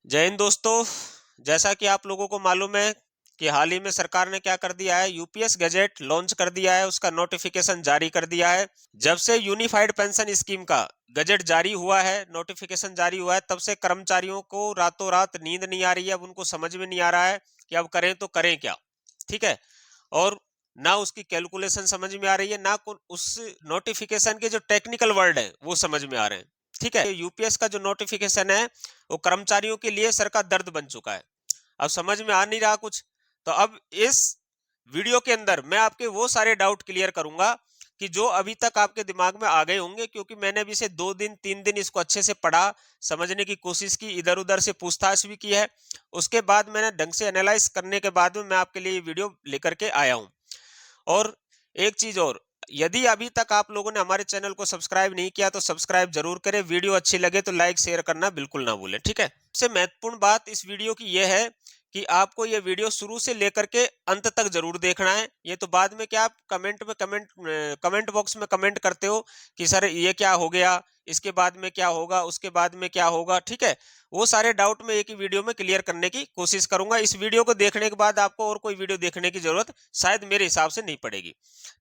जय हिंद दोस्तों। जैसा कि आप लोगों को मालूम है कि हाल ही में सरकार ने क्या कर दिया है, यूपीएस गजेट लॉन्च कर दिया है, उसका नोटिफिकेशन जारी कर दिया है। जब से यूनिफाइड पेंशन स्कीम का गजेट जारी हुआ है, नोटिफिकेशन जारी हुआ है, तब से कर्मचारियों को रातों रात नींद नहीं आ रही है। अब उनको समझ में नहीं आ रहा है कि अब करें तो करें क्या। ठीक है। और ना उसकी कैलकुलेशन समझ में आ रही है, ना उस नोटिफिकेशन के जो टेक्निकल वर्ड है वो समझ में आ रहे हैं। ठीक है। यूपीएस का जो नोटिफिकेशन है वो कर्मचारियों के लिए सर का दर्द बन चुका है। अब समझ में आ नहीं रहा कुछ। तो अब इस वीडियो के अंदर मैं आपके वो सारे डाउट क्लियर करूंगा कि जो अभी तक आपके दिमाग में आ गए होंगे, क्योंकि मैंने अभी से 2 दिन 3 दिन इसको अच्छे से पढ़ा, समझने की कोशिश की, इधर उधर से पूछताछ भी की है। उसके बाद मैंने ढंग से एनालाइज करने के बाद में मैं आपके लिए ये वीडियो लेकर के आया हूं। और एक चीज और, यदि अभी तक आप लोगों ने हमारे चैनल को सब्सक्राइब नहीं किया तो सब्सक्राइब जरूर करें। वीडियो अच्छी लगे तो लाइक शेयर करना बिल्कुल ना भूलें। ठीक है। सबसे महत्वपूर्ण बात इस वीडियो की यह है कि आपको ये वीडियो शुरू से लेकर के अंत तक जरूर देखना है। ये तो बाद में क्या आप कमेंट बॉक्स में कमेंट करते हो कि सर ये क्या हो गया, इसके बाद में क्या होगा, उसके बाद में क्या होगा। ठीक है। वो सारे डाउट में एक ही वीडियो में क्लियर करने की कोशिश करूंगा। इस वीडियो को देखने के बाद आपको और कोई वीडियो देखने की जरूरत शायद मेरे हिसाब से नहीं पड़ेगी।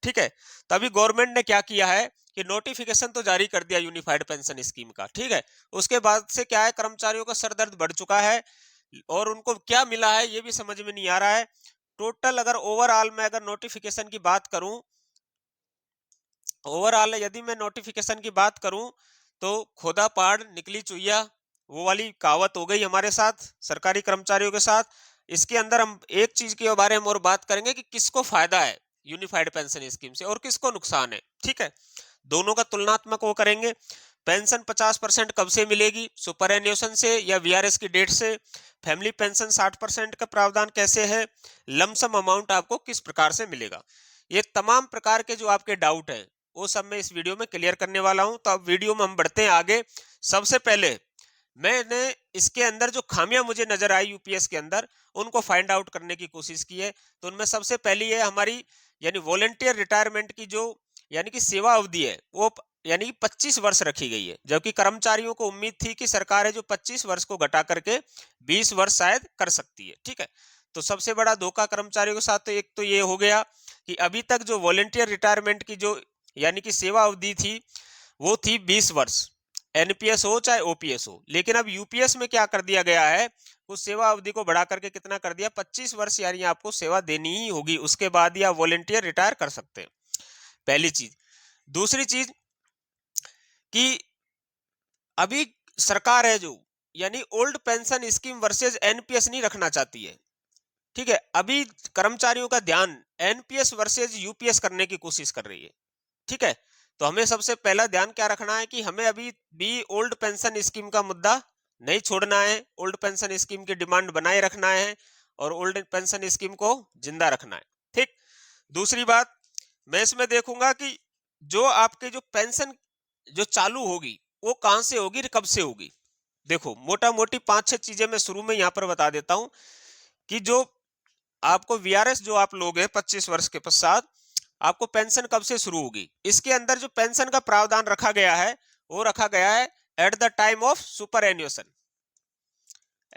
ठीक है। तभी गवर्नमेंट ने क्या किया है कि नोटिफिकेशन तो जारी कर दिया यूनिफाइड पेंशन स्कीम का। ठीक है। उसके बाद से क्या है, कर्मचारियों का सरदर्द बढ़ चुका है और उनको क्या मिला है ये भी समझ में नहीं आ रहा है। टोटल अगर ओवरऑल में अगर नोटिफिकेशन की बात करूं, ओवरऑल यदि मैं नोटिफिकेशन की बात करूं तो खोदा पहाड़ निकली चुईया, वो वाली कहावत हो गई हमारे साथ सरकारी कर्मचारियों के साथ। इसके अंदर हम एक चीज के बारे में और बात करेंगे कि किसको फायदा है यूनिफाइड पेंशन स्कीम से और किसको नुकसान है। ठीक है। दोनों का तुलनात्मक वो करेंगे। पेंशन 50% कब से मिलेगी, सुपर एन्युएशन से या वीआरएस की डेट से। फैमिली पेंशन 60% का प्रावधान कैसे है, लमसम अमाउंट आपको किस प्रकार से मिलेगा। ये तमाम प्रकार के जो आपके डाउट हैं वो सब मैं इस वीडियो में क्लियर करने वाला हूं। तो अब वीडियो में हम बढ़ते हैं आगे। सबसे पहले मैंने इसके अंदर जो खामियां मुझे नजर आई यूपीएस के अंदर उनको फाइंड आउट करने की कोशिश की है। तो उनमें सबसे पहली है हमारी यानी वॉलेंटियर रिटायरमेंट की जो यानी कि सेवा अवधि है वो यानी कि 25 वर्ष रखी गई है, जबकि कर्मचारियों को उम्मीद थी कि सरकार है जो 25 वर्ष को घटा करके 20 वर्ष शायद कर सकती है। ठीक है। तो सबसे बड़ा धोखा कर्मचारियों के साथ तो एक तो ये हो गया कि अभी तक जो वॉलेंटियर रिटायरमेंट की जो यानी कि सेवा अवधि थी वो थी 20 वर्ष, एनपीएस हो चाहे ओपीएस हो। लेकिन अब यूपीएस में क्या कर दिया गया है, उस सेवा अवधि को बढ़ा करके कितना कर दिया, 25 वर्ष यानी आपको सेवा देनी ही होगी, उसके बाद ही आप वॉलेंटियर रिटायर कर सकते हैं। पहली चीज। दूसरी चीज कि अभी सरकार है जो यानी old pension scheme versus NPS नहीं रखना चाहती है। ठीक है। अभी कर्मचारियों का ध्यान एनपीएस वर्सेज यूपीएस करने की कोशिश कर रही है। ठीक है। तो हमें सबसे पहला ध्यान क्या रखना है कि हमें अभी भी ओल्ड पेंशन स्कीम का मुद्दा नहीं छोड़ना है, ओल्ड पेंशन स्कीम की डिमांड बनाए रखना है और ओल्ड पेंशन स्कीम को जिंदा रखना है। ठीक। दूसरी बात, मैं इसमें देखूंगा कि जो आपके जो पेंशन जो चालू होगी वो कहां से होगी, कब से होगी। देखो मोटा मोटी 5-6 चीजें मैं शुरू में यहां पर बता देता हूं कि जो आपको वीआरएस जो आप लोग हैं 25 वर्ष के पश्चात आपको पेंशन कब से शुरू होगी। इसके अंदर जो पेंशन का प्रावधान रखा गया है वो रखा गया है at the time of superannuation,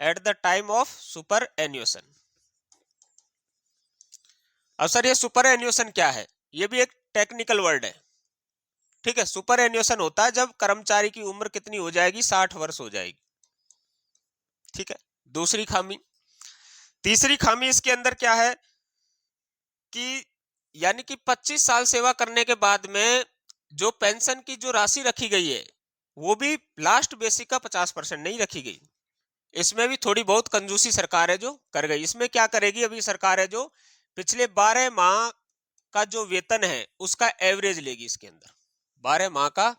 at the time of superannuation. अब सर ये सुपर एन्युएशन क्या है, ये भी एक टेक्निकल वर्ड है। ठीक है। सुपर एन्युएशन होता है जब कर्मचारी की उम्र कितनी हो जाएगी, 60 वर्ष हो जाएगी। ठीक है। दूसरी खामी। तीसरी खामी इसके अंदर क्या है कि यानी कि 25 साल सेवा करने के बाद में जो पेंशन की जो राशि रखी गई है वो भी लास्ट बेसिक का 50% नहीं रखी गई। इसमें भी थोड़ी बहुत कंजूसी सरकार है जो कर गई। इसमें क्या करेगी अभी सरकार है जो पिछले 12 माह का जो वेतन है उसका एवरेज लेगी। इसके अंदर 12 माह का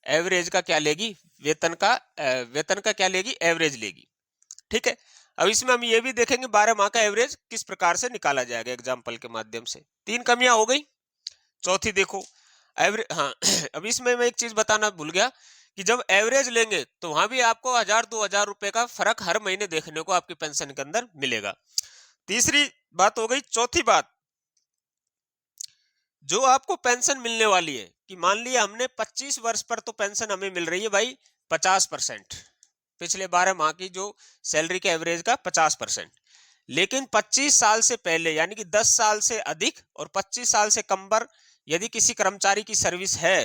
एवरेज का क्या लेगी, वेतन का क्या लेगी, एवरेज लेगी। ठीक है। अब इसमें हम ये भी देखेंगे 12 माह का एवरेज किस प्रकार से निकाला जाएगा एग्जाम्पल के माध्यम से। 3 कमियां हो गई। चौथी देखो एवरेज, हाँ अब इसमें मैं एक चीज बताना भूल गया कि जब एवरेज लेंगे तो वहां भी आपको 1000-2000 रुपए का फर्क हर महीने देखने को आपकी पेंशन के अंदर मिलेगा। तीसरी बात हो गई। चौथी बात, जो आपको पेंशन मिलने वाली है कि मान लिया हमने 25 वर्ष पर तो पेंशन हमें मिल रही है भाई 50%। पिछले 12 माह की जो सैलरी के एवरेज का 50%। लेकिन 25 साल से पहले यानी कि 10 साल से अधिक और 25 साल से कम पर यदि किसी कर्मचारी की सर्विस है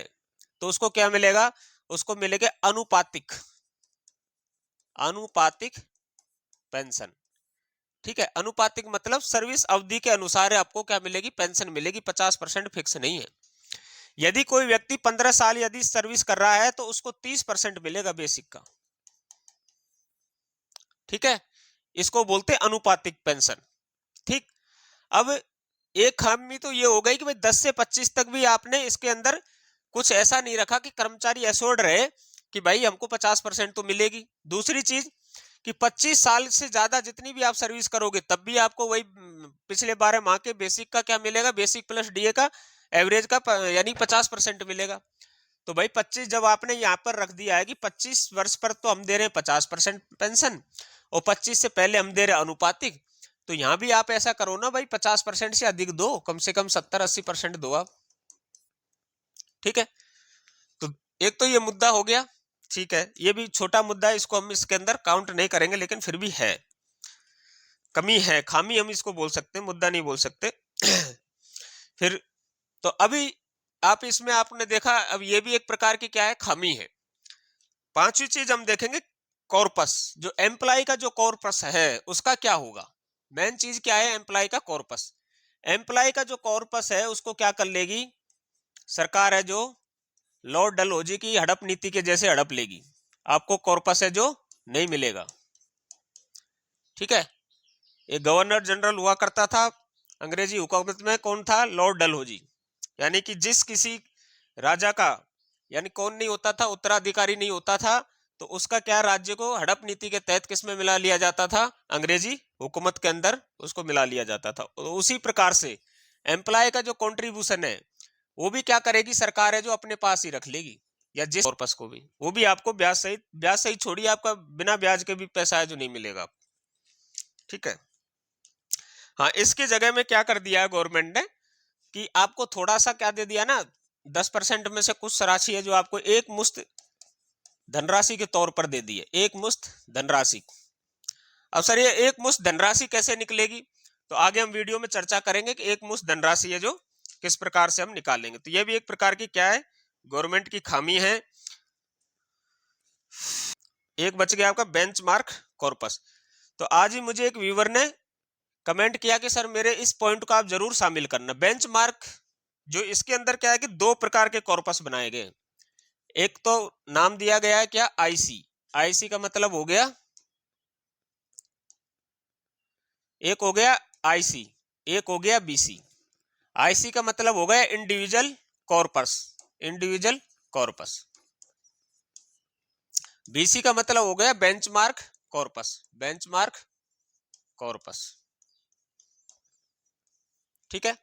तो उसको क्या मिलेगा, उसको मिलेगा अनुपातिक पेंशन। ठीक है, अनुपातिक मतलब सर्विस अवधि के अनुसार आपको क्या मिलेगी, पेंशन मिलेगी, 50% फिक्स नहीं है। यदि कोई व्यक्ति 15 साल यदि सर्विस कर रहा है तो उसको 30% मिलेगा बेसिक का। ठीक है, इसको बोलते हैं अनुपातिक पेंशन। ठीक, अब एक खामी तो ये हो गई कि भाई 10 से 25 तक भी आपने इसके अंदर कुछ ऐसा नहीं रखा कि कर्मचारी एश्योर्ड रहे कि भाई हमको 50% तो मिलेगी। दूसरी चीज कि 25 साल से ज्यादा जितनी भी आप सर्विस करोगे तब भी आपको वही पिछले 12 माह के बेसिक का क्या मिलेगा, बेसिक प्लस डीए का एवरेज का यानी 50% मिलेगा। तो भाई 25 जब आपने यहाँ पर रख दिया है कि 25 वर्ष पर तो हम दे रहे हैं 50% पेंशन और 25 से पहले हम दे रहे हैं अनुपातिक, तो यहाँ भी आप ऐसा करो ना भाई 50% से अधिक दो, कम से कम 70-80% दो आप। ठीक है, तो एक तो ये मुद्दा हो गया। ठीक है, ये भी छोटा मुद्दा है, इसको हम इसके अंदर काउंट नहीं करेंगे, लेकिन फिर भी है, कमी है, खामी हम इसको बोल सकते हैं, मुद्दा नहीं बोल सकते। फिर तो अभी आप इसमें आपने देखा, अब ये भी एक प्रकार की क्या है, खामी है। पांचवी चीज हम देखेंगे कॉर्पस, जो एम्प्लॉय का जो कॉर्पस है उसका क्या होगा। मेन चीज क्या है, एम्प्लॉय का कॉर्पस। एम्प्लॉय का जो कॉर्पस है उसको क्या कर लेगी सरकार, है जो लॉर्ड डलहौजी की हड़प नीति के जैसे हड़प लेगी, आपको कॉर्पस है जो नहीं मिलेगा। ठीक है, एक गवर्नर जनरल हुआ करता था अंग्रेजी हुकूमत में, कौन था, लॉर्ड डलहौजी। यानी कि जिस किसी राजा का यानी कौन नहीं होता था, उत्तराधिकारी नहीं होता था, तो उसका क्या राज्य को हड़प नीति के तहत किस में मिला लिया जाता था, अंग्रेजी हुकूमत के अंदर उसको मिला लिया जाता था। उसी प्रकार से एम्प्लॉय का जो कंट्रीब्यूशन है वो भी क्या करेगी सरकार, है जो अपने पास ही रख लेगी, या जिस पर्पस को भी, वो भी आपको ब्याज सहित छोड़िए, आपका बिना ब्याज के भी पैसा है जो नहीं मिलेगा। ठीक है, हाँ, इसकी जगह में क्या कर दिया है गवर्नमेंट ने कि आपको थोड़ा सा क्या दे दिया ना, 10% में से कुछ राशि है जो आपको एक मुश्त धनराशि के तौर पर दे दी है, एक मुश्त धनराशि। अब सर ये एक मुश्त धनराशि कैसे निकलेगी, तो आगे हम वीडियो में चर्चा करेंगे कि एक मुश्त धनराशि है जो किस प्रकार से हम निकालेंगे। तो ये भी एक प्रकार की क्या है, गवर्नमेंट की खामी है। एक बच गया आपका बेंचमार्क कॉर्पस। तो आज ही मुझे एक व्यूअर ने कमेंट किया कि सर मेरे इस पॉइंट को आप जरूर शामिल करना। बेंचमार्क जो इसके अंदर क्या है कि दो प्रकार के कॉर्पस बनाए गए। एक तो नाम दिया गया है क्या, आईसी। आईसी का मतलब हो गया, एक हो गया आईसी, एक हो गया बीसी। आईसी का मतलब हो गया individual corpus, individual corpus. BC का मतलब हो गया बेंचमार्क कॉर्पस, बेंचमार्क कॉर्पस। ठीक है,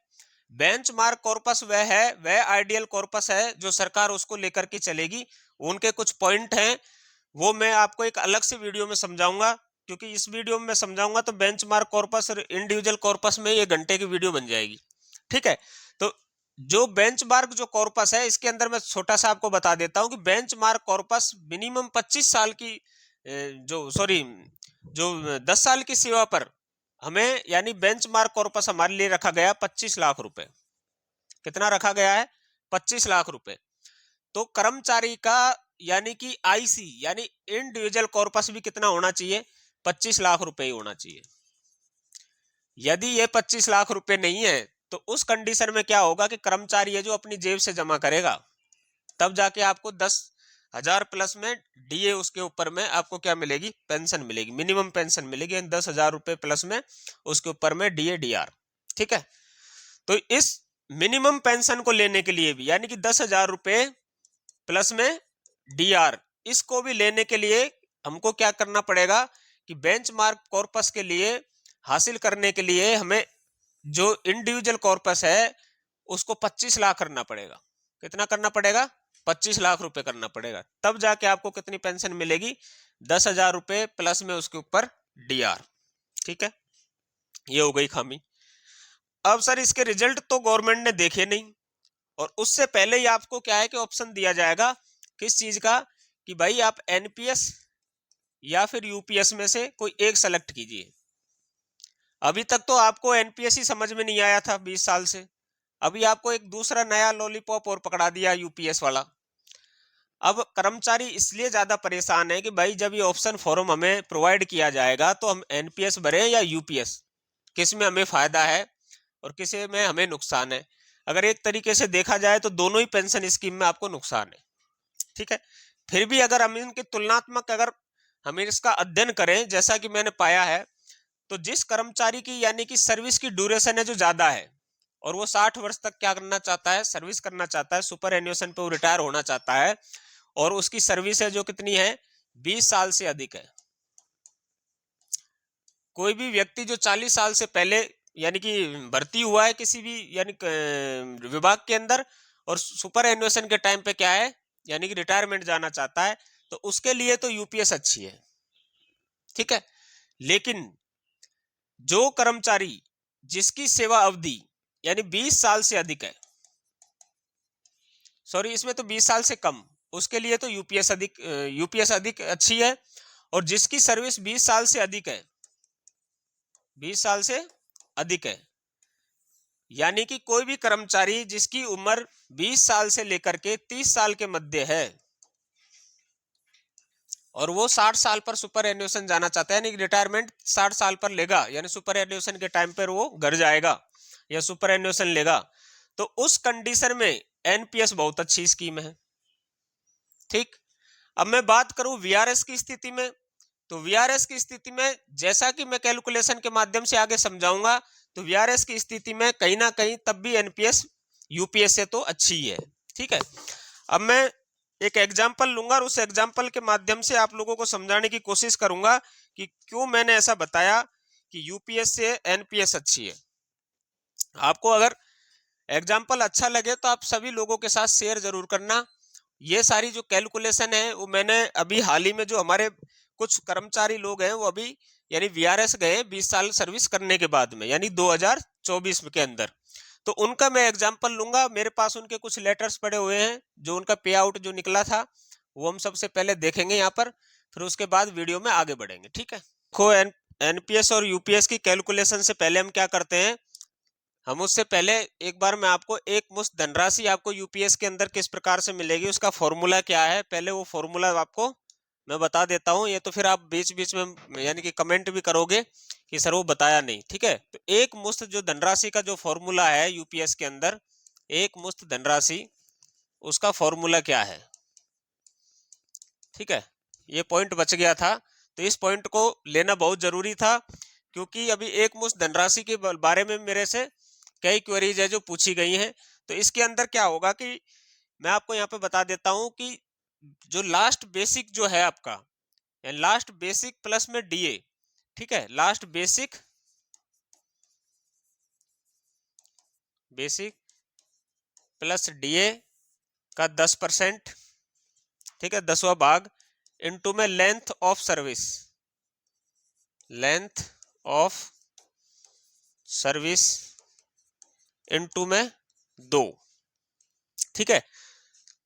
बेंचमार्क कॉर्पस वह आइडियल कॉर्पस है जो सरकार उसको लेकर के चलेगी। उनके कुछ पॉइंट हैं, वो मैं आपको एक अलग से वीडियो में समझाऊंगा, क्योंकि इस वीडियो में मैं समझाऊंगा तो बेंचमार्क कॉर्पस और इंडिविजुअल कॉर्पस में ये घंटे की वीडियो बन जाएगी। ठीक है, तो जो बेंचमार्क जो कॉर्पस है इसके अंदर मैं छोटा सा आपको बता देता हूं कि बेंचमार्क कॉर्पस मिनिमम 25 साल की जो 10 साल की सेवा पर हमें यानी बेंचमार्क कॉर्पस हमारे लिए रखा गया 25 लाख रुपए। कितना रखा गया है, 25 लाख रुपए। तो कर्मचारी का यानी कि आईसी यानी इंडिविजुअल कॉर्पस भी कितना होना चाहिए, 25 लाख रुपए ही होना चाहिए। यदि ये 25 लाख रुपए नहीं है तो उस कंडीशन में क्या होगा कि कर्मचारी है जो अपनी जेब से जमा करेगा, तब जाके आपको 10,000 प्लस में डीए उसके ऊपर में आपको क्या मिलेगी, पेंशन मिलेगी, मिनिमम पेंशन मिलेगी 10,000 रुपए प्लस में उसके ऊपर में डीए डीआर। ठीक है, तो इस मिनिमम पेंशन को लेने के लिए भी यानी कि 10,000 रुपए प्लस में डीआर, इसको भी लेने के लिए हमको क्या करना पड़ेगा कि बेंचमार्क कॉर्पस के लिए हासिल करने के लिए हमें जो इंडिविजुअल कॉर्पस है उसको 25 लाख करना पड़ेगा। कितना करना पड़ेगा, 25 लाख रुपए करना पड़ेगा, तब जाके आपको कितनी पेंशन मिलेगी, 10,000 रुपए प्लस में उसके ऊपर डीआर। ठीक है, ये हो गई खामी। अब सर इसके रिजल्ट तो गवर्नमेंट ने देखे नहीं, और उससे पहले ही आपको क्या है कि ऑप्शन दिया जाएगा किस चीज का, कि भाई आप एनपीएस या फिर यूपीएस में से कोई एक सेलेक्ट कीजिए। अभी तक तो आपको एनपीएस ही समझ में नहीं आया था 20 साल से, अभी आपको एक दूसरा नया लॉलीपॉप और पकड़ा दिया यूपीएस वाला। अब कर्मचारी इसलिए ज्यादा परेशान है कि भाई जब ये ऑप्शन फॉर्म हमें प्रोवाइड किया जाएगा तो हम एनपीएस भरें या यूपीएस, किस में हमें फायदा है और किस में हमें नुकसान है। अगर एक तरीके से देखा जाए तो दोनों ही पेंशन स्कीम में आपको नुकसान है, ठीक है। फिर भी अगर हम इनकी तुलनात्मक अगर हम इसका अध्ययन करें, जैसा कि मैंने पाया है, तो जिस कर्मचारी की यानी कि सर्विस की ड्यूरेशन है जो ज्यादा है और वो 60 वर्ष तक क्या करना चाहता है, सर्विस करना चाहता है, सुपर एन्युएशन पे वो रिटायर होना चाहता है, और उसकी सर्विस है जो कितनी है, 20 साल से अधिक है। कोई भी व्यक्ति जो 40 साल से पहले यानी कि भर्ती हुआ है किसी भी यानी विभाग के अंदर और सुपर एन्युएशन के टाइम पे क्या है यानी कि रिटायरमेंट जाना चाहता है, तो उसके लिए तो यूपीएस अच्छी है, ठीक है। लेकिन जो कर्मचारी जिसकी सेवा अवधि यानी 20 साल से अधिक है, सॉरी इसमें तो 20 साल से कम, उसके लिए तो यूपीएस अधिक अच्छी है। और जिसकी सर्विस 20 साल से अधिक है, 20 साल से अधिक है, यानी कि कोई भी कर्मचारी जिसकी उम्र 20 साल से लेकर के 30 साल के मध्य है और वो 60 साल पर सुपर एन्युएशन जाना चाहता है, यानी रिटायरमेंट 60 साल पर लेगा, यानी सुपर एन्युएशन के टाइम पर वो घर जाएगा या सुपर एन्युएशन लेगा, तो उस कंडीशन में एनपीएस बहुत अच्छी स्कीम है, ठीक। अब मैं बात करूं वीआरएस की स्थिति में, तो वीआरएस की स्थिति में जैसा कि मैं कैलकुलेशन के माध्यम से आगे समझाऊंगा, तो वीआरएस की स्थिति में कहीं ना कहीं तब भी एनपीएस यूपीएस से तो अच्छी है, ठीक है। अब मैं एक एग्जाम्पल लूंगा और उस एग्जाम्पल के माध्यम से आप लोगों को समझाने की कोशिश करूंगा कि क्यों मैंने ऐसा बताया कि यूपीएस से एनपीएस अच्छी है। आपको अगर एग्जाम्पल अच्छा लगे तो आप सभी लोगों के साथ शेयर जरूर करना। ये सारी जो कैलकुलेशन है वो मैंने अभी हाल ही में जो हमारे कुछ कर्मचारी लोग हैं वो अभी यानी वीआरएस गए 20 साल सर्विस करने के बाद में, यानी 2024 के अंदर, तो उनका मैं एग्जांपल लूंगा। मेरे पास उनके कुछ लेटर्स पड़े हुए हैं जो उनका पे आउट जो निकला था वो हम सबसे पहले देखेंगे यहाँ पर, फिर उसके बाद वीडियो में आगे बढ़ेंगे, ठीक है। देखो एनपीएस और यूपीएस की कैलकुलेशन से पहले हम क्या करते हैं, हम उससे पहले एक बार मैं आपको एक मुश्त धनराशि आपको यूपीएस के अंदर किस प्रकार से मिलेगी उसका फॉर्मूला क्या है, पहले वो फॉर्मूला आपको मैं बता देता हूं। ये तो फिर आप बीच बीच में यानी कि कमेंट भी करोगे कि सर वो बताया नहीं, ठीक है। तो एक मुश्त जो धनराशि का जो फॉर्मूला है यूपीएस के अंदर, एक मुश्त धनराशि उसका फॉर्मूला क्या है, ठीक है। ये पॉइंट बच गया था, तो इस पॉइंट को लेना बहुत जरूरी था क्योंकि अभी एक मुश्त धनराशि के बारे में मेरे से कई क्वेरीज है जो पूछी गई हैं। तो इसके अंदर क्या होगा कि मैं आपको यहाँ पे बता देता हूं कि जो लास्ट बेसिक जो है आपका, लास्ट बेसिक प्लस में डीए, ठीक है, लास्ट बेसिक प्लस डीए का 10%, ठीक है, 10वां भाग इनटू में length of service, length of service into में 2, ठीक है।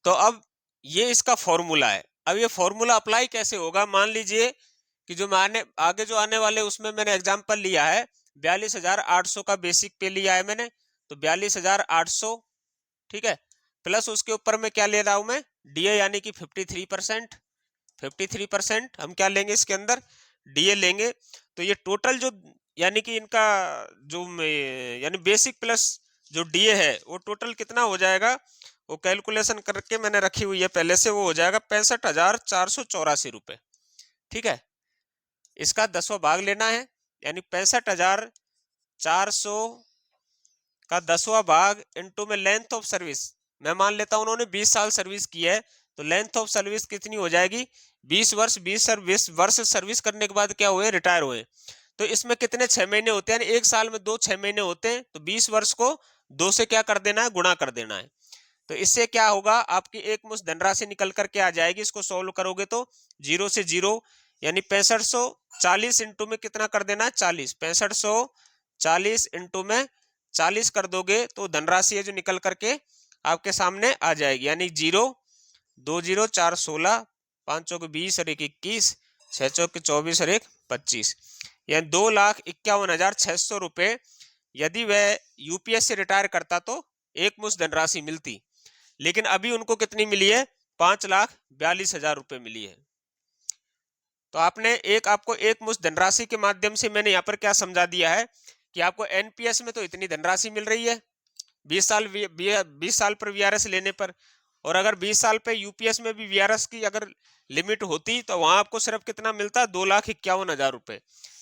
तो अब ये इसका फॉर्मूला है। अब ये फॉर्मूला अप्लाई कैसे होगा, मान लीजिए कि जो मैं आगे जो आने वाले उसमें मैंने एग्जांपल लिया है 42,800 का बेसिक पे लिया है मैंने, तो 42,800, ठीक है, प्लस उसके ऊपर में क्या ले रहा हूं मैं, डीए यानी कि 53%, 53% हम क्या लेंगे इसके अंदर, डीए लेंगे। तो ये टोटल जो यानी कि इनका जो यानी बेसिक प्लस जो डीए है वो टोटल कितना हो जाएगा, वो कैलकुलेशन करके मैंने रखी हुई है पहले से, वो हो जाएगा 65,484 रुपए, ठीक है। इसका 10वां भाग लेना है, यानी 65,400 का 10वां भाग इनटू में लेंथ ऑफ सर्विस। मैं मान लेता हूं उन्होंने 20 साल सर्विस की है, तो लेंथ ऑफ सर्विस कितनी हो जाएगी, 20 वर्ष, 20 वर्ष सर्विस करने के बाद क्या हुए, रिटायर हुए। तो इसमें कितने 6 महीने होते हैं, एक साल में 2 6 महीने होते हैं, तो 20 वर्ष को 2 से क्या कर देना है, गुणा कर देना है। तो इससे क्या होगा, आपकी एक मुश्त धनराशि निकल करके आ जाएगी। इसको सोल्व करोगे तो 0 से 0 यानी 6540 इंटू में कितना कर देना है, 40, 6540 इंटू में 40 कर दोगे तो धनराशि है जो निकल करके आपके सामने आ जाएगी, यानी 0 2 0 4 16 5 चौक 20 और 1 21 6 चौके 24 और 1 25, यानी 2,51,600 रुपये यदि वह यूपीएस से रिटायर करता तो एक मुश्त धनराशि मिलती, लेकिन अभी उनको कितनी मिली है? 5,42,000 रुपये मिली है। तो आपको एक मुश्त धनराशि के माध्यम से मैंने यहाँ पर क्या समझा दिया है कि आपको एनपीएस में तो इतनी धनराशि मिल रही है 20 साल पर वीआरएस लेने पर, और अगर 20 साल पे यूपीएस में भी वीआरएस की अगर लिमिट होती तो वहां आपको सिर्फ कितना मिलता? 2,51,000 रुपये,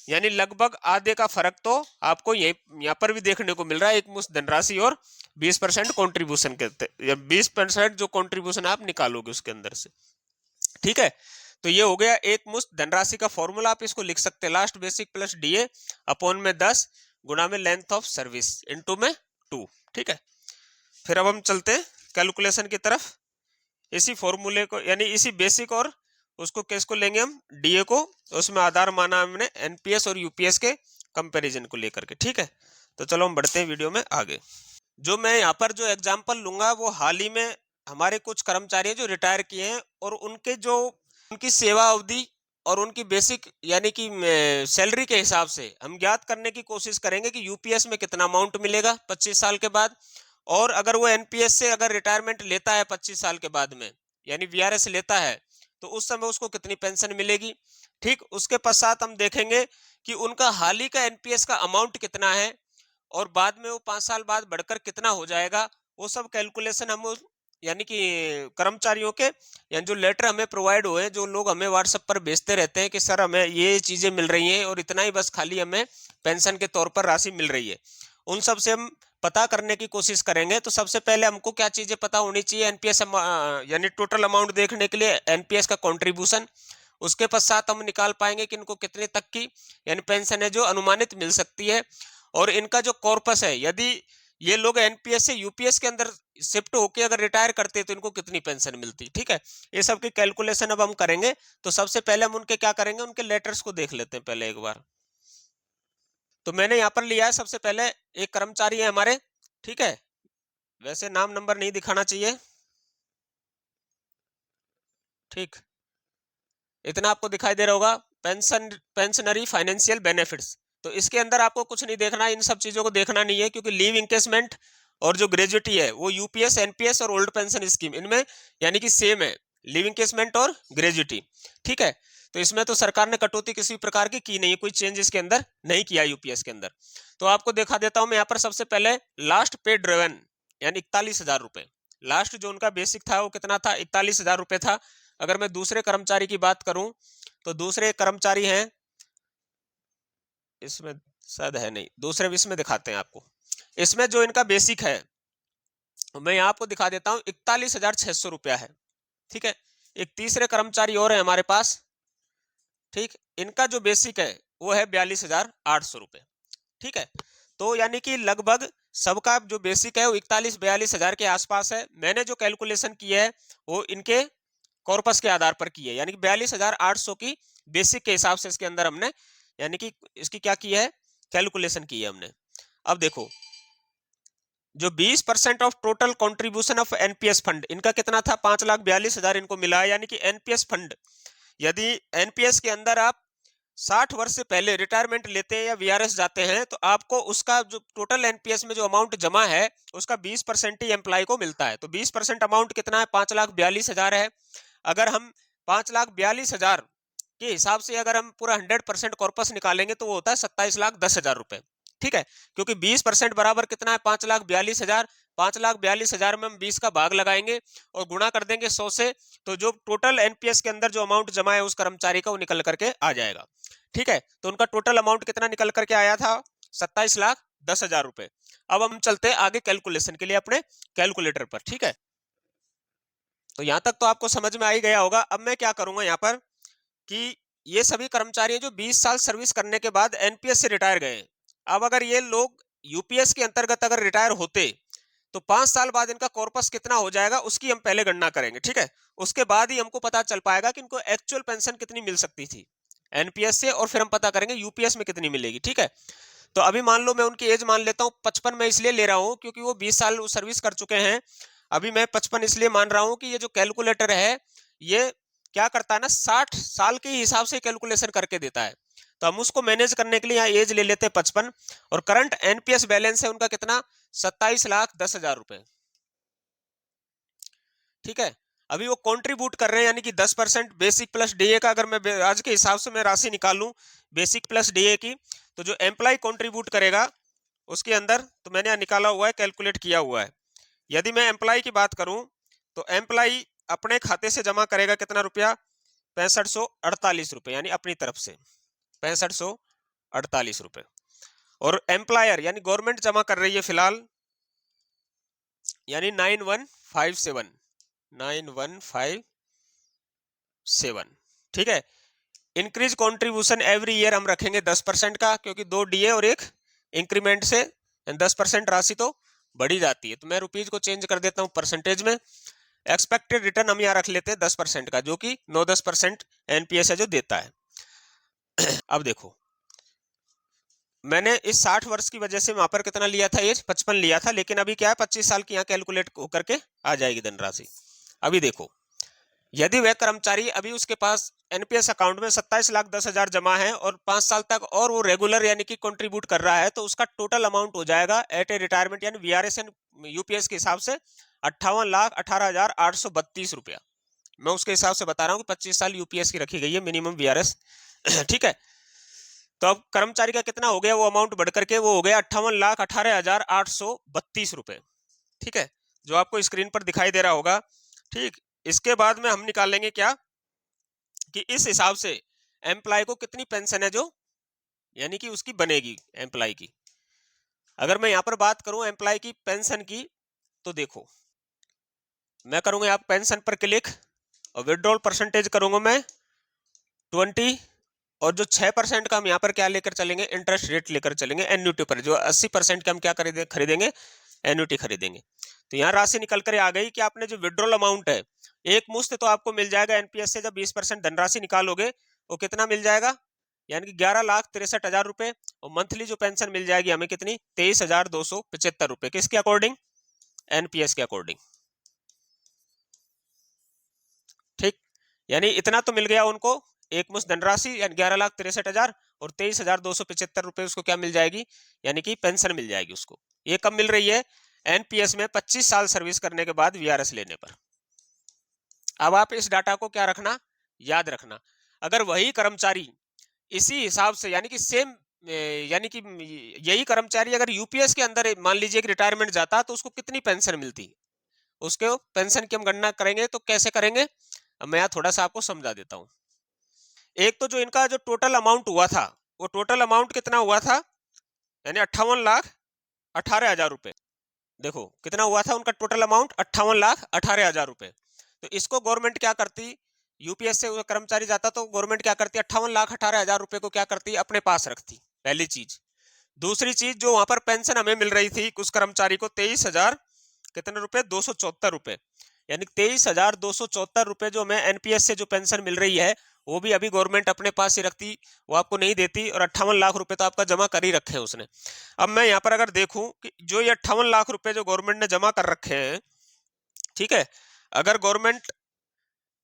यानी लगभग आधे का फर्क तो आपको यहाँ पर भी देखने को मिल रहा है एक मुश्त धनराशि और 20% कॉन्ट्रीब्यूशन करते, या 20% जो कॉन्ट्रीब्यूशन आप निकालोगे उसके अंदर से। ठीक है, तो ये हो गया एक मुश्त धनराशि का फॉर्मूला। आप इसको लिख सकते हैं last basic plus DA upon में 10 गुणा में लेंथ ऑफ सर्विस इनटू में 2। ठीक है, फिर अब हम चलते हैं कैलकुलेशन की तरफ। इसी फॉर्मूले को यानी इसी बेसिक और उसको किसको लेंगे हम? डीए को, उसमें आधार माना हमने एनपीएस और यूपीएस के कंपैरिजन को लेकर के। ठीक है, तो चलो हम बढ़ते हैं वीडियो में आगे। जो मैं यहाँ पर जो एग्जांपल लूंगा वो हाल ही में हमारे कुछ कर्मचारी जो रिटायर किए हैं और उनकी सेवा अवधि और उनकी बेसिक यानी कि सैलरी के हिसाब से हम ज्ञात करने की कोशिश करेंगे कि यूपीएस में कितना अमाउंट मिलेगा 25 साल के बाद, और अगर वो एनपीएस से अगर रिटायरमेंट लेता है 25 साल के बाद में यानी वीआरएस लेता है तो उस समय उसको कितनी पेंशन मिलेगी। ठीक, उसके पश्चात हम देखेंगे कि उनका हाल ही का एनपीएस का अमाउंट कितना है और बाद में वो 5 साल बाद बढ़कर कितना हो जाएगा, वो सब कैलकुलेशन हम यानी कि कर्मचारियों के यानी जो लेटर हमें प्रोवाइड हुए, जो लोग हमें व्हाट्सएप पर भेजते रहते हैं कि सर हमें ये चीजें मिल रही हैं और इतना ही बस खाली हमें पेंशन के तौर पर राशि मिल रही है, उन सब से हम पता करने की कोशिश करेंगे। तो सबसे पहले हमको क्या चीजें पता होनी चाहिए? एनपीएस यानी टोटल अमाउंट देखने के लिए एनपीएस का कंट्रीब्यूशन, उसके पश्चात हम निकाल पाएंगे कि इनको कितने तक की यानी पेंशन है जो अनुमानित मिल सकती है, और इनका जो कॉर्पस है यदि ये लोग एनपीएस से यूपीएस के अंदर शिफ्ट होके अगर रिटायर करते तो इनको कितनी पेंशन मिलती। ठीक है, ये सब की कैलकुलेशन अब हम करेंगे। तो सबसे पहले हम उनके क्या करेंगे, उनके लेटर्स को देख लेते हैं पहले एक बार। तो मैंने यहाँ पर लिया है सबसे पहले एक कर्मचारी है हमारे, ठीक है, वैसे नाम नंबर नहीं दिखाना चाहिए, ठीक, इतना आपको दिखाई दे रहा होगा, पेंशनरी फाइनेंशियल बेनिफिट्स। तो इसके अंदर आपको कुछ नहीं देखना, इन सब चीजों को देखना नहीं है, क्योंकि लीव इंकेसमेंट और जो ग्रेजुएटी है वो यूपीएस एनपीएस और ओल्ड पेंशन स्कीम इनमें यानी कि सेम है, लीव इंकेसमेंट और ग्रेजुएटी। ठीक है, तो इसमें तो सरकार ने कटौती किसी प्रकार की नहीं है, कोई चेंज इसके अंदर नहीं किया यूपीएस के अंदर। तो आपको दिखा देता हूं मैं यहाँ पर सबसे पहले लास्ट पे ड्रेवन यानी 41,000 रुपए, लास्ट जो उनका बेसिक था वो कितना था? 41,000 रुपए था। अगर मैं दूसरे कर्मचारी की बात करूं तो दूसरे कर्मचारी हैं, इसमें शायद है नहीं, दूसरे इसमें दिखाते हैं आपको। इसमें जो इनका बेसिक है मैं यहाँ आपको दिखा देता हूं 41,600 रुपया है। ठीक है, एक तीसरे कर्मचारी और है हमारे पास, ठीक, इनका जो बेसिक है वो है 42,800 रुपए। ठीक है, तो यानी कि लगभग सबका जो बेसिक है वो 41-42 हजार के आसपास है। मैंने जो कैलकुलेशन की है वो इनके कॉर्पस के आधार पर की है, यानी कि 42,800 की बेसिक के हिसाब से इसके अंदर हमने यानी कि इसकी क्या की है, कैलकुलेशन की है हमने। अब देखो जो 20% of total contribution of NPS fund इनका कितना था? 5,42,000 इनको मिला है। यानी कि एनपीएस फंड यदि एनपीएस के अंदर आप 60 वर्ष से पहले रिटायरमेंट लेते हैं या वीआरएस जाते हैं तो आपको उसका जो टोटल एनपीएस में जो अमाउंट जमा है उसका 20% ही एम्प्लॉय को मिलता है। तो 20% अमाउंट कितना है? 5,42,000 है। अगर हम 5,42,000 के हिसाब से अगर हम पूरा 100% कॉर्पस निकालेंगे तो वो होता है 27,10,000 रुपए। ठीक है, क्योंकि 20% बराबर कितना है? 5,42,000। 5,42,000 में हम 20 का भाग लगाएंगे और गुणा कर देंगे 100 से, तो जो टोटल एनपीएस के अंदर जो अमाउंट जमा है उस कर्मचारी का वो निकल करके आ जाएगा। ठीक है, तो उनका टोटल अमाउंट कितना निकल करके आया था? 27,10,000 रुपए। अब हम चलते हैं आगे कैलकुलेशन के लिए अपने कैलकुलेटर पर। ठीक है, तो यहां तक तो आपको समझ में आ ही गया होगा। अब मैं क्या करूंगा यहाँ पर कि ये सभी कर्मचारी जो 20 साल सर्विस करने के बाद एनपीएस से रिटायर गए, अब अगर ये लोग यूपीएस के अंतर्गत अगर रिटायर होते तो 5 साल बाद इनका कॉर्पस कितना हो जाएगा उसकी हम पहले गणना करेंगे। ठीक है, उसके बाद ही हमको पता चल पाएगा कि इनको एक्चुअल पेंशन कितनी मिल सकती थी एनपीएस से, और फिर हम पता करेंगे यूपीएस में कितनी मिलेगी। ठीक है, तो अभी मान लो मैं उनकी एज मान लेता हूँ 55, मैं इसलिए ले रहा हूँ क्योंकि वो 20 साल सर्विस कर चुके हैं। अभी मैं 55 इसलिए मान रहा हूँ कि ये जो कैलकुलेटर है ये क्या करता है ना, 60 साल के हिसाब से कैलकुलेशन करके देता है। तो हम उसको मैनेज करने के लिए यहाँ एज ले लेते हैं 55, और करंट एनपीएस बैलेंस है उनका कितना, 27,10,000 रुपए। ठीक है, अभी वो कंट्रीब्यूट कर रहे हैं, यानी कि 10% बेसिक प्लस डीए का, अगर मैं आज के हिसाब से मैं राशि निकालूं बेसिक प्लस डीए की, तो जो एम्प्लॉय कंट्रीब्यूट करेगा उसके अंदर, तो मैंने यहाँ निकाला हुआ है, कैलकुलेट किया हुआ है। यदि मैं एम्प्लॉय की बात करूं तो एम्प्लॉय अपने खाते से जमा करेगा कितना रुपया, 6548 रुपये, यानी अपनी तरफ से 6548 रुपये। और एम्प्लॉयर यानी गवर्नमेंट जमा कर रही है फिलहाल, यानी 9157। ठीक है, इंक्रीज कंट्रीब्यूशन एवरी ईयर हम रखेंगे 10% का, क्योंकि 2 डीए और एक इंक्रीमेंट से 10% राशि तो बढ़ी जाती है। तो मैं रुपीज को चेंज कर देता हूं परसेंटेज में। एक्सपेक्टेड रिटर्न हम यहाँ रख लेते हैं 10% का, जो कि 9-10% एनपीएस है जो देता है। अब देखो, मैंने इस 60 वर्ष की वजह से वहां पर कितना लिया था, एज 55 लिया था, लेकिन अभी क्या है 25 साल की यहाँ कैलकुलेट होकर के आ जाएगी धनराशि। अभी देखो, यदि वह कर्मचारी अभी उसके पास एनपीएस अकाउंट में 27,10,000 जमा है और 5 साल तक और वो रेगुलर यानी कि कंट्रीब्यूट कर रहा है, तो उसका टोटल अमाउंट हो जाएगा एट ए रिटायरमेंट यानी वीआरएस एंड यूपीएस के हिसाब से 58,18,832 रुपया। मैं उसके हिसाब से बता रहा हूँ कि 25 साल यूपीएस की रखी गई है मिनिमम वीआरएस। ठीक है, तो अब कर्मचारी का कितना हो गया, वो अमाउंट बढ़ करके वो हो गया 58,18,832 रुपए। ठीक है, जो आपको स्क्रीन पर दिखाई दे रहा होगा। ठीक, इसके बाद में हम निकालेंगे क्या, कि इस हिसाब से एम्प्लॉय को कितनी पेंशन है जो यानी कि उसकी बनेगी एम्प्लॉय की। अगर मैं यहां पर बात करूं एम्प्लॉय की पेंशन की, तो देखो मैं करूंगा आप पेंशन पर क्लिक, और विड्रॉल परसेंटेज करूंगा मैं 20, और जो 6% का हम यहाँ पर क्या लेकर चलेंगे, इंटरेस्ट रेट लेकर चलेंगे एन्युटी पर। जो 80% के हम क्या खरीदेंगे, एन्युटी खरीदेंगे। तो यहाँ राशि निकल कर आ गई कि आपने जो विड्रॉल अमाउंट है एक मुश्त तो आपको मिल जाएगा एनपीएस से, जब 20% धनराशि निकालोगे वो कितना मिल जाएगा, यानी कि 11,63,000 रुपए। और मंथली जो पेंशन मिल जाएगी हमें कितनी, 23,275 रुपए। किसके अकॉर्डिंग, एनपीएस के अकॉर्डिंग। ठीक, यानी इतना तो मिल गया उनको, एक मुश्त धनराशि यानी 11,63,000, और 23,275 रुपए उसको क्या मिल जाएगी, यानी कि पेंशन मिल जाएगी उसको। ये कब मिल रही है, एनपीएस में 25 साल सर्विस करने के बाद वीआरएस लेने पर। अब आप इस डाटा को क्या रखना, याद रखना। अगर वही कर्मचारी इसी हिसाब से यानी कि सेम यानी कि यही कर्मचारी अगर यूपीएस के अंदर मान लीजिए कि रिटायरमेंट जाता, तो उसको कितनी पेंशन मिलती, उसके पेंशन की हम गणना करेंगे तो कैसे करेंगे, अब मैं यहाँ थोड़ा सा आपको समझा देता हूँ। एक तो जो इनका जो टोटल अमाउंट हुआ था, वो टोटल अमाउंट कितना हुआ था, यानी 58,18,000 रुपए। देखो कितना हुआ था उनका टोटल अमाउंट, 58,18,000 रुपए। तो इसको गवर्नमेंट क्या करती, यूपीएस से कर्मचारी जाता तो गवर्नमेंट क्या करती, 58,18,000 रुपए को क्या करती, अपने पास रखती, पहली चीज। दूसरी चीज, जो वहां पर पेंशन हमें मिल रही थी कुछ कर्मचारी को 23,000 कितने रुपए, 274 रुपए, यानी 23,274 रुपए जो हमें एनपीएस से जो पेंशन मिल रही है वो भी अभी गवर्नमेंट अपने पास ही रखती, वो आपको नहीं देती। और 58 लाख रुपए तो आपका जमा कर ही रखे हैं उसने। अब मैं यहाँ पर अगर देखूं कि जो ये 58 लाख रुपए जो गवर्नमेंट ने जमा कर रखे हैं, ठीक है, अगर गवर्नमेंट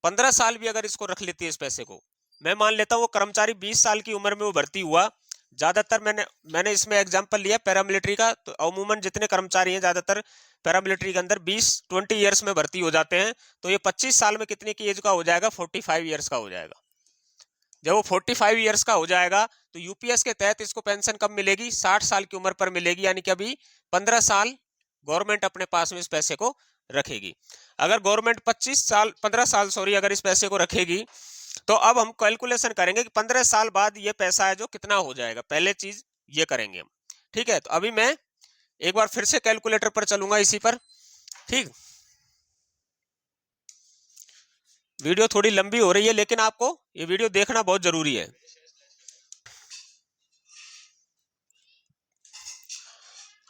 15 साल भी अगर इसको रख लेती है इस पैसे को, मैं मान लेता हूँ वो कर्मचारी 20 साल की उम्र में वो भर्ती हुआ। ज्यादातर मैंने इसमें एग्जांपल लिया पैरामिलिट्री का, तो अमूमन जितने कर्मचारी हैं ज्यादातर पैरामिलिट्री के अंदर 20 ईयर्स में भर्ती हो जाते हैं। तो ये 25 साल में कितने की एज का हो जाएगा, 45 ईयर्स का हो जाएगा। जब वो 45 ईयर्स का हो जाएगा तो यूपीएस के तहत इसको पेंशन कब मिलेगी, 60 साल की उम्र पर मिलेगी, यानी कि अभी 15 साल गवर्नमेंट अपने पास में इस पैसे को रखेगी। अगर गवर्नमेंट 15 साल सॉरी अगर इस पैसे को रखेगी, तो अब हम कैलकुलेशन करेंगे कि 15 साल बाद ये पैसा है जो कितना हो जाएगा, पहले चीज ये करेंगे हम। ठीक है, तो अभी मैं एक बार फिर से कैलकुलेटर पर चलूंगा इसी पर। ठीक, वीडियो थोड़ी लंबी हो रही है लेकिन आपको ये वीडियो देखना बहुत जरूरी है।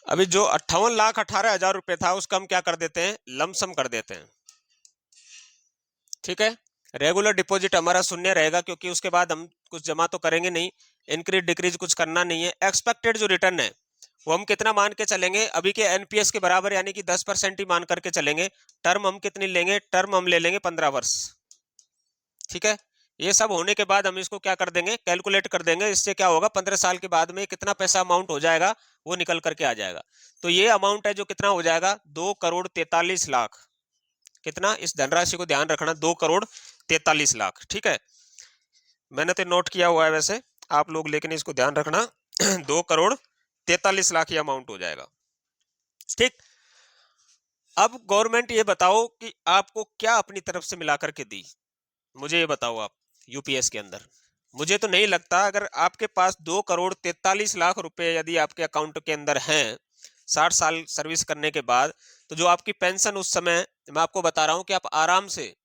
अभी जो 58,18,000 रुपए था उसका हम क्या कर देते हैं, लमसम कर देते हैं। ठीक है, रेगुलर डिपॉजिट हमारा शून्य रहेगा क्योंकि उसके बाद हम कुछ जमा तो करेंगे नहीं, इंक्रीज डिक्रीज कुछ करना नहीं है। एक्सपेक्टेड जो रिटर्न है वो हम कितना मान के चलेंगे, अभी के एनपीएस के बराबर यानी कि 10% ही मान करके चलेंगे। टर्म हम कितनी लेंगे, टर्म हम ले लेंगे 15 वर्ष। ठीक है। ये सब होने के बाद हम इसको क्या कर देंगे, कैलकुलेट कर देंगे। इससे क्या होगा, 15 साल के बाद में कितना पैसा अमाउंट हो जाएगा वो निकल करके आ जाएगा। तो ये अमाउंट है जो कितना हो जाएगा, 2,43,00,000। कितना, इस धनराशि को ध्यान रखना, 2,43,00,000। ठीक है, मैंने तो नोट किया हुआ है वैसे, आप लोग लेकिन इसको ध्यान रखना 2,43,00,000 ये अमाउंट हो जाएगा। ठीक। अब गवर्नमेंट ये बताओ कि आपको क्या अपनी तरफ से मिला करके दी, मुझे ये बताओ आप यूपीएस के अंदर। मुझे तो नहीं लगता, अगर आपके पास 2,43,00,000 रुपए यदि आपके अकाउंट के अंदर हैं 60 साल सर्विस करने के बाद, तो जो आपकी पेंशन उस समय, मैं आपको बता रहा हूं कि आप आराम से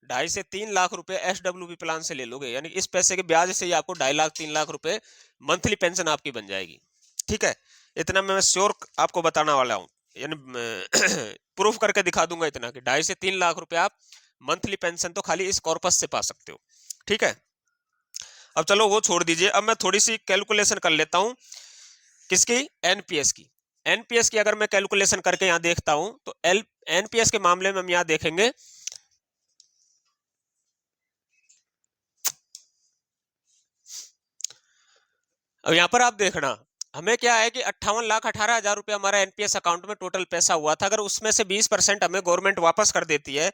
2.5 से 3 लाख रुपए एसडब्ल्यूपी प्लान से ले लोगे, यानी इस पैसे के ब्याज से ही आपको 2.5 लाख 3 लाख रुपए मंथली पेंशन आपकी बन जाएगी। ठीक है, इतना मैं श्योर आपको बताने वाला हूँ, यानी प्रूफ करके दिखा दूंगा इतना कि 2.5 से 3 लाख रुपए आप मंथली पेंशन तो खाली इस कॉर्पस से पा सकते हो। ठीक है, अब चलो वो छोड़ दीजिए, अब मैं थोड़ी सी कैलकुलेशन कर लेता हूं किसकी, एनपीएस की। एनपीएस की अगर मैं कैलकुलेशन करके यहां देखता हूं तो एनपीएस के मामले में हम यहां देखेंगे, अब यहां पर आप देखना, हमें क्या है कि 58,18,000 रुपए हमारा एनपीएस अकाउंट में टोटल पैसा हुआ था। अगर उसमें से 20% हमें गवर्नमेंट वापस कर देती है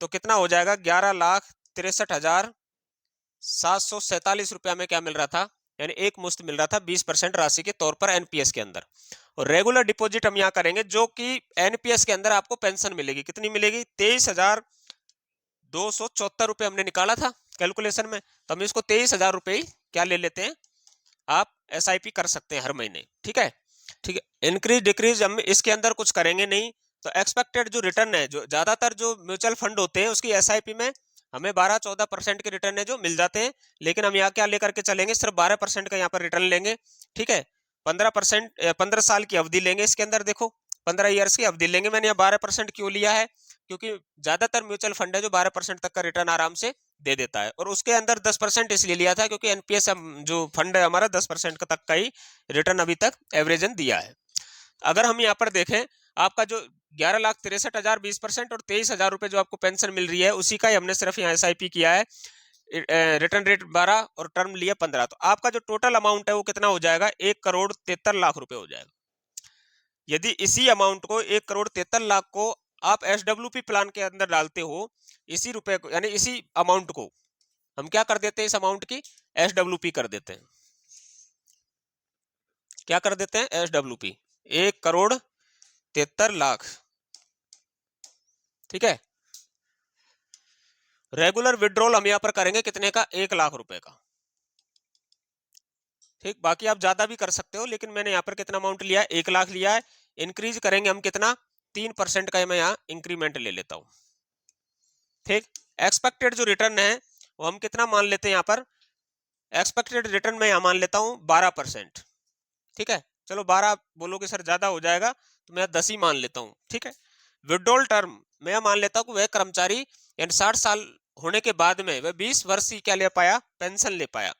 तो कितना हो जाएगा, 11,63,747 रुपया में क्या मिल रहा था, यानी एक मुश्त मिल रहा था 20% राशि के तौर पर एनपीएस के अंदर। और रेगुलर डिपॉजिट हम यहाँ करेंगे, जो कि एनपीएस के अंदर आपको पेंशन मिलेगी, कितनी मिलेगी, 23,274 रुपये हमने निकाला था कैलकुलेशन में, तो हम इसको 23,000 रुपये ही क्या ले लेते हैं, आप एसआईपी कर सकते हैं हर महीने। ठीक है, ठीक है, इंक्रीज डिक्रीज हम इसके अंदर कुछ करेंगे नहीं। तो एक्सपेक्टेड जो रिटर्न है, जो ज्यादातर जो म्यूचुअल फंड होते हैं उसकी एसआईपी में हमें 12-14% के रिटर्न है जो मिल जाते हैं, लेकिन हम यहाँ क्या लेकर के चलेंगे, सिर्फ 12% का यहाँ पर रिटर्न लेंगे। ठीक है, 15%, 15 साल की अवधि लेंगे इसके अंदर, देखो 15 ईयर्स की अवधि लेंगे। मैंने यहाँ 12% क्यों लिया है, क्योंकि ज्यादातर म्यूचुअल फंड है जो 12% तक का रिटर्न आराम से दे देता है, और उसके अंदर 10% इसलिए लिया था क्योंकि एनपीएस जो फंड है हमारा 10% तक का ही रिटर्न अभी तक एवरेजन दिया है। अगर हम यहाँ पर देखें, आपका जो 11,63,000 20% और 23,000 रुपए जो आपको पेंशन मिल रही है उसी का ही हमने सिर्फ यहाँ एसआईपी किया है, रिटर्न रेट 12 और टर्म लिया 15, तो आपका जो टोटल अमाउंट है वो कितना हो जाएगा, 1,73,00,000 रुपए हो जाएगा। यदि इसी अमाउंट को 1,73,00,000 को आप एसडब्ल्यूपी प्लान के अंदर डालते हो, इसी रुपए को, यानी इसी अमाउंट को हम क्या कर देते हैं, इस अमाउंट की एसडब्ल्यूपी कर देते हैं। क्या कर देते हैं, एसडब्ल्यूपी, 1,73,00,000। ठीक है, रेगुलर विड्रॉल हम यहां पर करेंगे कितने का, 1,00,000 रुपए का। ठीक, बाकी आप ज्यादा भी कर सकते हो, लेकिन मैंने यहाँ पर कितना अमाउंट लिया है, 1,00,000 लिया है। इंक्रीज करेंगे हम कितना, 3% का मैं यहाँ इंक्रीमेंट ले लेता हूँ। ठीक, एक्सपेक्टेड जो रिटर्न है वो हम कितना मान लेते हैं यहाँ पर, एक्सपेक्टेड रिटर्न में यहाँ मान लेता हूँ 12%। ठीक है, चलो 12 बोलोगे सर ज्यादा हो जाएगा, तो मैं 10 ही मान लेता हूँ। ठीक है, विड्रॉल टर्म मैं मान लेता हूँ वह कर्मचारी यानी 60 साल होने के बाद में वह 20 वर्ष ही क्या ले पाया, पेंशन ले पाया।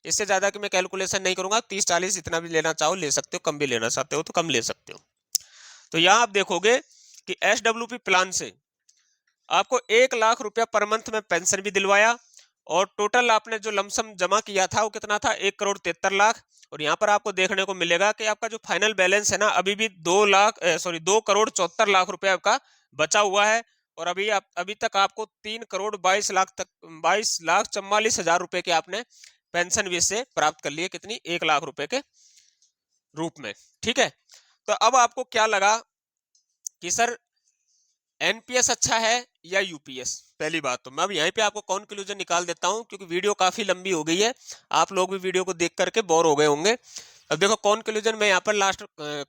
इससे ज्यादा की मैं कैलकुलेशन नहीं करूंगा, 30-40 इतना भी लेना चाहो ले सकते हो, कम भी लेना चाहते हो तो कम ले सकते हो। तो यहाँ आप देखोगे कि एसडब्ल्यूपी प्लान से आपको 1,00,000 रुपया पर मंथ में पेंशन भी दिलवाया, और टोटल आपने जो लमसम जमा किया था वो कितना था, 1,73,00,000। और यहाँ पर आपको देखने को मिलेगा कि आपका जो फाइनल बैलेंस है ना, अभी भी 2,74,00,000 रुपया आपका बचा हुआ है। और अभी तक आपको 3,22,00,000 तक, 22,44,000 रुपए के आपने पेंशन भी से प्राप्त कर लिए, कितनी, 1,00,000 रुपए के रूप में। ठीक है, तो अब आपको क्या लगा कि सर एनपीएस अच्छा है या यूपीएस, पहली बात तो मैं अब यहीं पे आपको कंक्लूजन निकाल देता हूं, क्योंकि वीडियो काफी लंबी हो गई है, आप लोग भी वीडियो को देख करके बोर हो गए होंगे। अब देखो कंक्लूजन में यहाँ पर लास्ट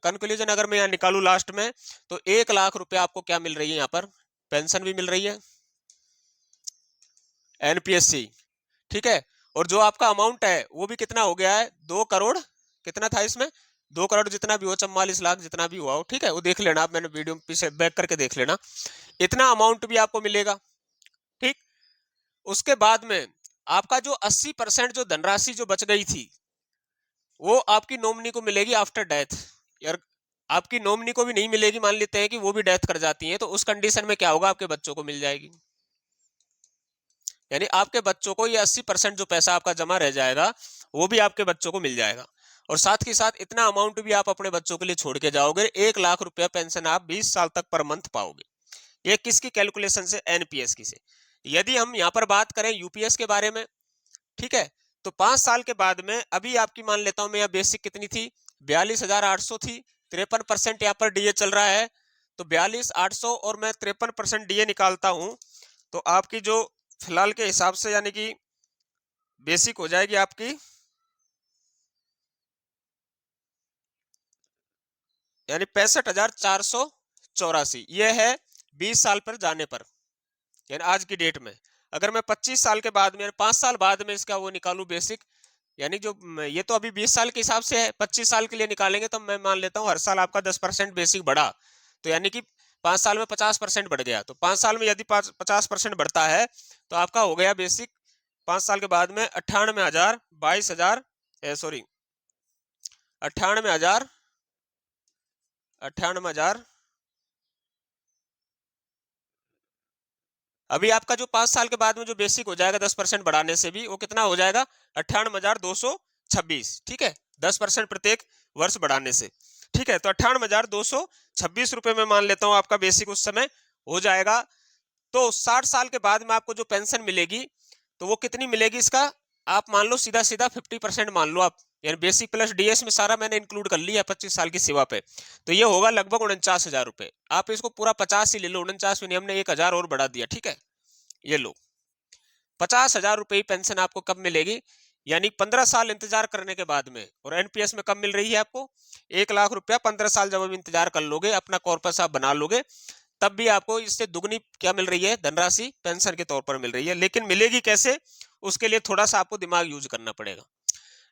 कंक्लूजन अगर मैं यहाँ निकालू लास्ट में, तो 1,00,000 रुपया आपको क्या मिल रही है, यहाँ पर पेंशन भी मिल रही है एनपीएससी। ठीक है, और जो आपका अमाउंट है वो भी कितना हो गया है, 2 करोड़, कितना था इसमें, 2 करोड़ जितना भी हो, 44 लाख जितना भी हुआ हो, ठीक है, वो देख लेना आप, मैंने वीडियो पीछे बैक करके देख लेना, इतना अमाउंट भी आपको मिलेगा। ठीक, उसके बाद में आपका जो 80% जो धनराशि जो बच गई थी वो आपकी नॉमिनी को मिलेगी आफ्टर डेथ। यार आपकी नॉमिनी को भी नहीं मिलेगी, मान लेते हैं कि वो भी डेथ कर जाती है, तो उस कंडीशन में क्या होगा, आपके बच्चों को मिल जाएगी। यानी आपके बच्चों को ये 80% जो पैसा आपका जमा रह जाएगा वो भी आपके बच्चों को मिल जाएगा। और साथ ही साथ इतना अमाउंट भी आप अपने बच्चों के लिए छोड़ के जाओगे, 1 लाख रुपया पेंशन आप 20 साल तक पर मंथ पाओगे। ये किसकी कैलकुलेशन से? एनपीएस की से। यदि हम यहाँ पर बात करें यूपीएस के बारे में, ठीक है, तो 5 साल के बाद में अभी आपकी मान लेता हूं मैं, बेसिक कितनी थी? 42,800 थी। 53% यहाँ पर डीए चल रहा है, तो 42,800 और मैं 53% डीए निकालता हूं, तो आपकी जो फिलहाल के हिसाब से यानी कि बेसिक हो जाएगी आपकी, यानी 65,484। ये है 20 साल पर जाने पर, यानी आज की डेट में। अगर मैं 25 साल के बाद में, 5 साल बाद में इसका वो निकालूं बेसिक, यानी जो ये तो अभी 20 साल के हिसाब से है, 25 साल के लिए निकालेंगे तो मैं मान लेता हूं हर साल आपका 10% बेसिक बढ़ा, तो यानी कि 5 साल में 50% बढ़ गया। तो 5 साल में यदि 50% बढ़ता है तो आपका हो गया बेसिक 5 साल के बाद में 98,000, 22,000, सॉरी 98,000, 98,000। अभी आपका जो 5 साल के बाद में जो बेसिक हो जाएगा 10% बढ़ाने से भी, वो कितना हो जाएगा? 98,226। ठीक है, 10% प्रत्येक वर्ष बढ़ाने से। ठीक है, तो 98,226 रुपए में मान लेता हूं आपका बेसिक उस समय हो जाएगा। तो 60 साल के बाद में आपको जो पेंशन मिलेगी तो वो कितनी मिलेगी? इसका आप मान लो सीधा सीधा 50% मान लो आप, यानी बेसिक प्लस डीएस में सारा मैंने इंक्लूड कर लिया 25 साल की सेवा पे, तो ये होगा लगभग 49,000 रुपए। आप इसको पूरा 50 ही ले लो, 49 में नहीं, हमने 1,000 और बढ़ा दिया। ठीक है, ये लो 50,000 रुपए ही पेंशन आपको कब मिलेगी? यानी 15 साल इंतजार करने के बाद में। और एनपीएस में कब मिल रही है आपको? 1 लाख रुपया 15 साल जब आप इंतजार कर लोगे, अपना कॉर्पस आप बना लोगे, तब भी आपको इससे दुगनी क्या मिल रही है? धनराशि पेंशन के तौर पर मिल रही है। लेकिन मिलेगी कैसे? उसके लिए थोड़ा सा आपको दिमाग यूज करना पड़ेगा।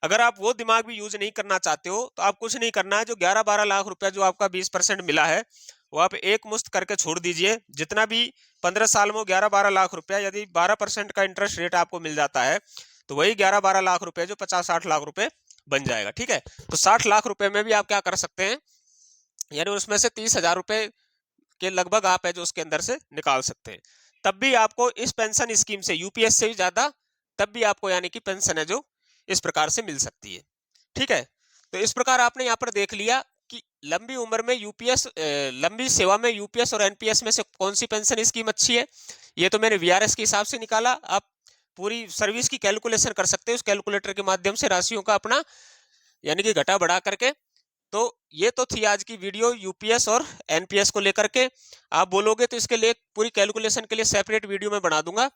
अगर आप वो दिमाग भी यूज नहीं करना चाहते हो तो आप कुछ नहीं करना है, जो 11-12 लाख रुपया जो आपका 20% मिला है वो आप एक मुश्त करके छोड़ दीजिए। जितना भी 15 साल में 11-12 लाख रुपया, यदि 12% का इंटरेस्ट रेट आपको मिल जाता है तो वही 11-12 लाख रुपए जो 50-60 लाख रुपए बन जाएगा। ठीक है, तो 60 लाख रुपए में भी आप क्या कर सकते हैं, यानी उसमें से 30,000 रुपए के लगभग आप है जो उसके अंदर से निकाल सकते हैं। तब भी आपको इस पेंशन स्कीम से, यूपीएस से भी ज्यादा, तब भी आपको यानी कि पेंशन है जो इस प्रकार से मिल सकती है। ठीक है, तो इस प्रकार आपने यहाँ पर देख लिया कि लंबी उम्र में यूपीएस, लंबी सेवा में यूपीएस और एनपीएस में से कौन सी पेंशन स्कीम अच्छी है। ये तो मैंने वीआरएस के हिसाब से निकाला, आप पूरी सर्विस की कैलकुलेशन कर सकते हैं उस कैलकुलेटर के माध्यम से, राशियों का अपना यानी कि घटा बढ़ा करके। तो ये तो थी आज की वीडियो यूपीएस और एनपीएस को लेकर के। आप बोलोगे तो इसके लिए पूरी कैलकुलेशन के लिए सेपरेट वीडियो में बना दूंगा,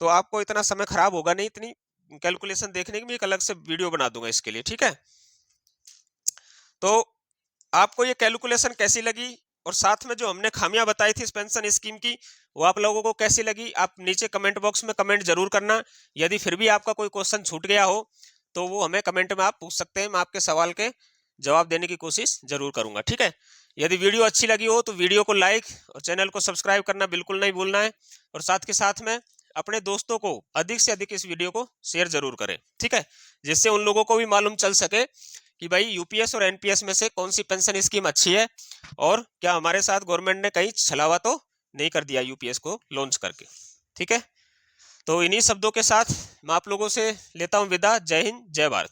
तो आपको इतना समय खराब होगा नहीं, इतनी कैलकुलेशन देखने की भी एक अलग से वीडियो बना दूंगा इसके लिए। ठीक है, तो आपको ये कैलकुलेशन कैसी लगी और साथ में जो हमने खामियां बताई थी इस पेंशन स्कीम की, वो आप लोगों को कैसी लगी? आप नीचे कमेंट बॉक्स में कमेंट जरूर करना। यदि फिर भी आपका कोई क्वेश्चन छूट गया हो तो वो हमें कमेंट में आप पूछ सकते हैं, मैं आपके सवाल के जवाब देने की कोशिश जरूर करूंगा। ठीक है, यदि वीडियो अच्छी लगी हो तो वीडियो को लाइक और चैनल को सब्सक्राइब करना बिल्कुल नहीं भूलना है, और साथ के साथ में अपने दोस्तों को अधिक से अधिक इस वीडियो को शेयर जरूर करें। ठीक है, जिससे उन लोगों को भी मालूम चल सके कि भाई यूपीएस और एनपीएस में से कौन सी पेंशन स्कीम अच्छी है, और क्या हमारे साथ गवर्नमेंट ने कहीं छलावा तो नहीं कर दिया यूपीएस को लॉन्च करके। ठीक है, तो इन्हीं शब्दों के साथ मैं आप लोगों से लेता हूं विदा। जय हिंद, जय भारत।